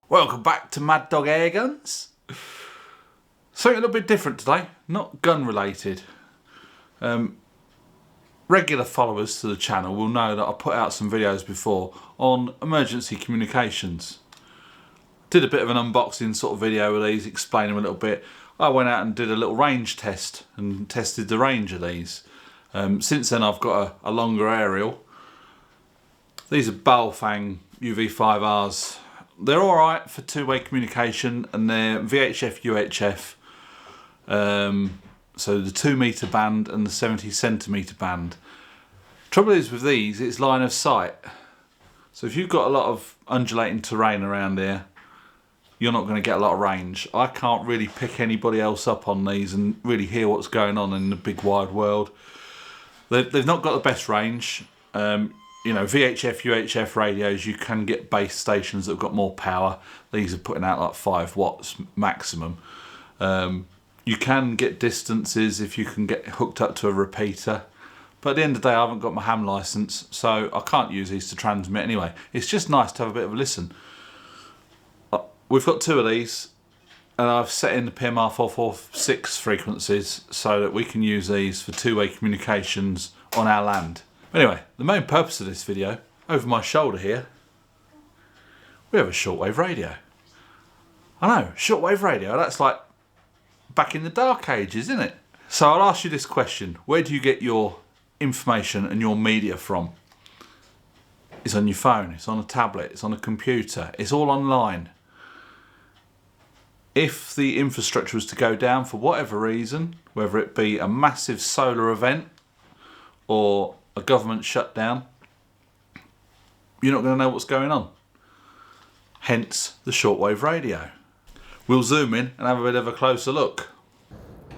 Welcome back to Mad Dog Airguns. Something a little bit different today, not gun related. Regular followers to the channel will know that I put out some videos before on emergency communications. Did a bit of an unboxing sort of video with these, explaining them a little bit. I went out and did a little range test and tested the range of these. Since then I've got a longer aerial. These are Baofeng UV5Rs. They're alright for two-way communication, and they're VHF UHF. So the 2 metre band and the 70 centimetre band. Trouble is with these, it's line of sight. So if you've got a lot of undulating terrain around here, you're not going to get a lot of range. I can't really pick anybody else up on these and really hear what's going on in the big wide world. They've not got the best range. You know, VHF, UHF radios, you can get base stations that have got more power. These are putting out like 5 watts maximum. You can get distances if you can get hooked up to a repeater. But at the end of the day, I haven't got my ham license, so I can't use these to transmit anyway. It's just nice to have a bit of a listen. We've got 2 of these, and I've set in the PMR 446 frequencies so that we can use these for two-way communications on our land. Anyway, the main purpose of this video, over my shoulder here, we have a shortwave radio. I know, shortwave radio, that's like back in the dark ages, isn't it? So I'll ask you this question: where do you get your information and your media from? It's on your phone, it's on a tablet, it's on a computer, it's all online. If the infrastructure was to go down for whatever reason, whether it be a massive solar event or a government shutdown, you're not going to know what's going on. Hence the shortwave radio. We'll zoom in and have a bit of a closer look.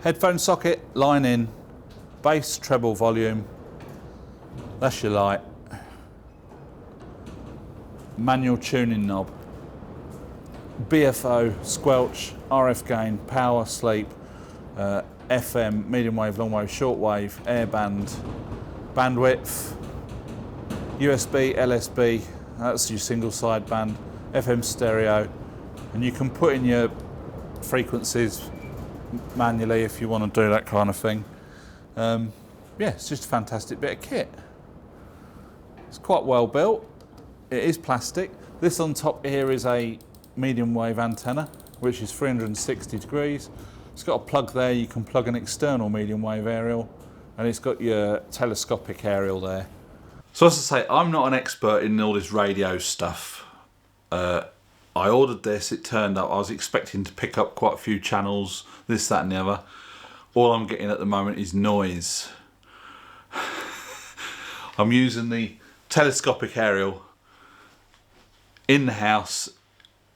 Headphone socket, line in, bass, treble, volume. That's your light. Manual tuning knob. BFO, squelch, RF gain, power, sleep, FM, medium wave, long wave, short wave, airband, bandwidth, USB, LSB, that's your single sideband, FM stereo, and you can put in your frequencies manually if you want to do that kind of thing. Yeah, it's just a fantastic bit of kit. It's quite well built. It is plastic. This on top here is a medium wave antenna, which is 360 degrees. It's got a plug there, you can plug an external medium wave aerial, and it's got your telescopic aerial there. So as I say, I'm not an expert in all this radio stuff. I ordered this, it turned up, I was expecting to pick up quite a few channels, this, that and the other. All I'm getting at the moment is noise. I'm using the telescopic aerial in the house.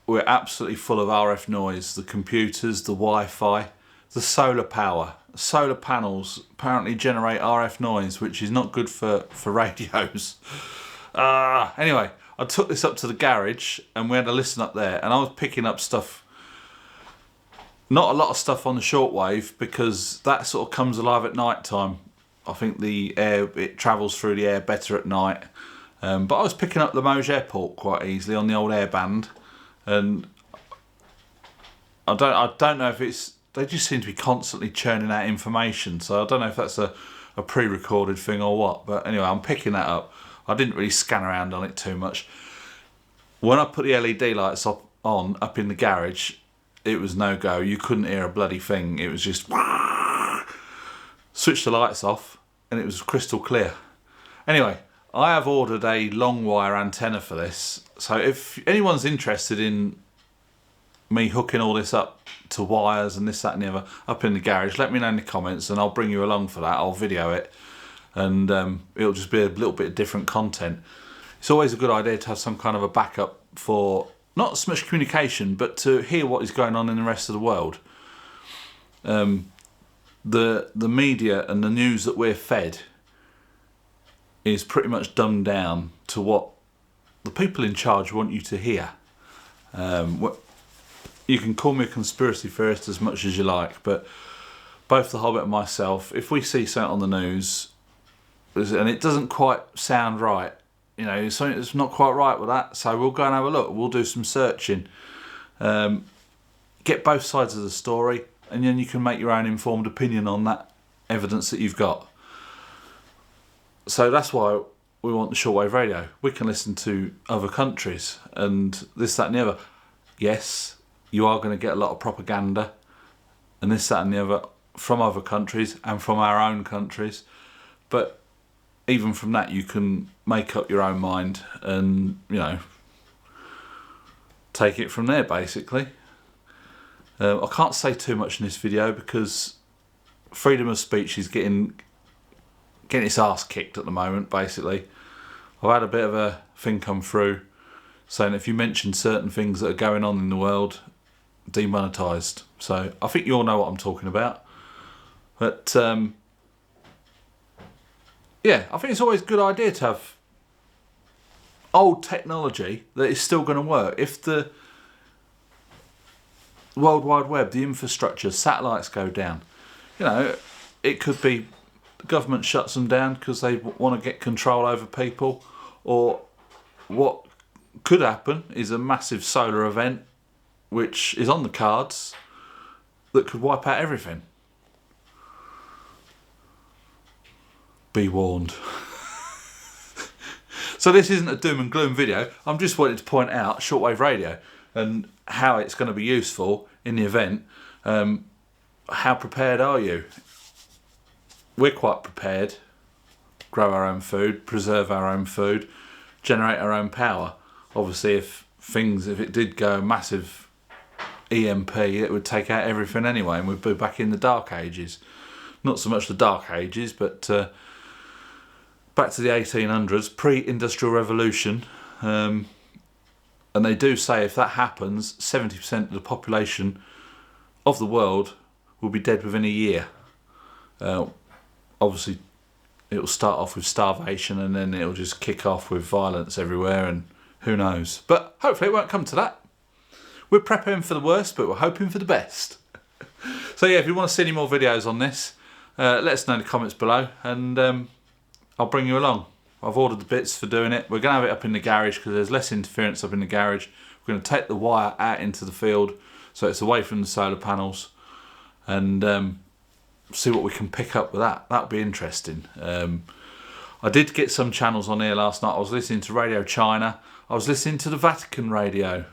We're absolutely full of RF noise. The computers, the Wi-Fi, the solar power. Solar panels apparently generate RF noise, which is not good for radios. Anyway, I took this up to the garage and we had a listen up there, and I was picking up stuff. Not a lot of stuff on the shortwave because that sort of comes alive at night time. I think the air, it travels through the air better at night. But I was picking up the Moj Airport quite easily on the old airband. And I don't know if it's, they just seem to be constantly churning out information, so I don't know if that's a pre-recorded thing or what, but anyway, I'm picking that up. I didn't really scan around on it too much. When I put the LED lights on up in the garage, it was no go. You couldn't hear a bloody thing. It was just switch the lights off and it was crystal clear. Anyway, I have ordered a long wire antenna for this, so if anyone's interested in me hooking all this up to wires and this, that and the other up in the garage, let me know in the comments and I'll bring you along for that. I'll video it, and it'll just be a little bit of different content. It's always a good idea to have some kind of a backup for not so much communication, but to hear what is going on in the rest of the world. The media and the news that we're fed is pretty much dumbed down to what the people in charge want you to hear. You can call me a conspiracy theorist as much as you like, but both The Hobbit and myself, if we see something on the news and it doesn't quite sound right, you know, something that's not quite right with that, so we'll go and have a look. We'll do some searching, get both sides of the story, and then you can make your own informed opinion on that evidence that you've got. So that's why we want the shortwave radio. We can listen to other countries and this, that and the other. Yes, you are going to get a lot of propaganda and this, that and the other from other countries and from our own countries, but even from that you can make up your own mind and, you know, take it from there basically. I can't say too much in this video because freedom of speech is getting its ass kicked at the moment basically. I've had a bit of a thing come through saying if you mention certain things that are going on in the world, demonetised. So I think you all know what I'm talking about. But yeah, I think it's always a good idea to have old technology that is still going to work. If the World Wide Web, the infrastructure, satellites go down, you know, it could be the government shuts them down because they want to get control over people, or what could happen is a massive solar event which is on the cards that could wipe out everything. Be warned. So this isn't a doom and gloom video. I'm just wanting to point out shortwave radio and how it's going to be useful in the event. How prepared are you? We're quite prepared. Grow our own food, preserve our own food, generate our own power. Obviously if it did go massive EMP, it would take out everything anyway and we'd be back in the dark ages. Not so much the dark ages, but back to the 1800s, pre-industrial revolution. And they do say if that happens, 70% of the population of the world will be dead within a year. Obviously it'll start off with starvation and then it'll just kick off with violence everywhere and who knows. But hopefully it won't come to that. We're preparing for the worst, but we're hoping for the best. So yeah, if you want to see any more videos on this, let us know in the comments below and I'll bring you along. I've ordered the bits for doing it. We're going to have it up in the garage because there's less interference up in the garage. We're going to take the wire out into the field so it's away from the solar panels and see what we can pick up with that. That'll be interesting. I did get some channels on here last night. I was listening to Radio China. I was listening to the Vatican radio.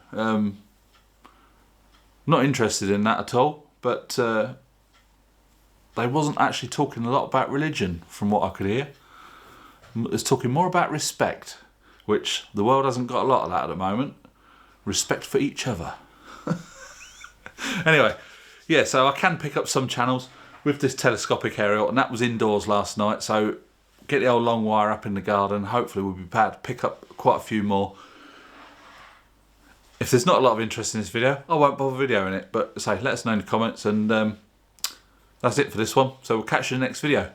Not interested in that at all, but they wasn't actually talking a lot about religion from what I could hear. It's talking more about respect, which the world hasn't got a lot of that at the moment. Respect for each other. Anyway, yeah, so I can pick up some channels with this telescopic aerial, and that was indoors last night, so get the old long wire up in the garden. Hopefully we'll be able to pick up quite a few more. If there's not a lot of interest in this video, I won't bother videoing it, but say, let us know in the comments, and that's it for this one. So we'll catch you in the next video.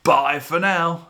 Bye for now.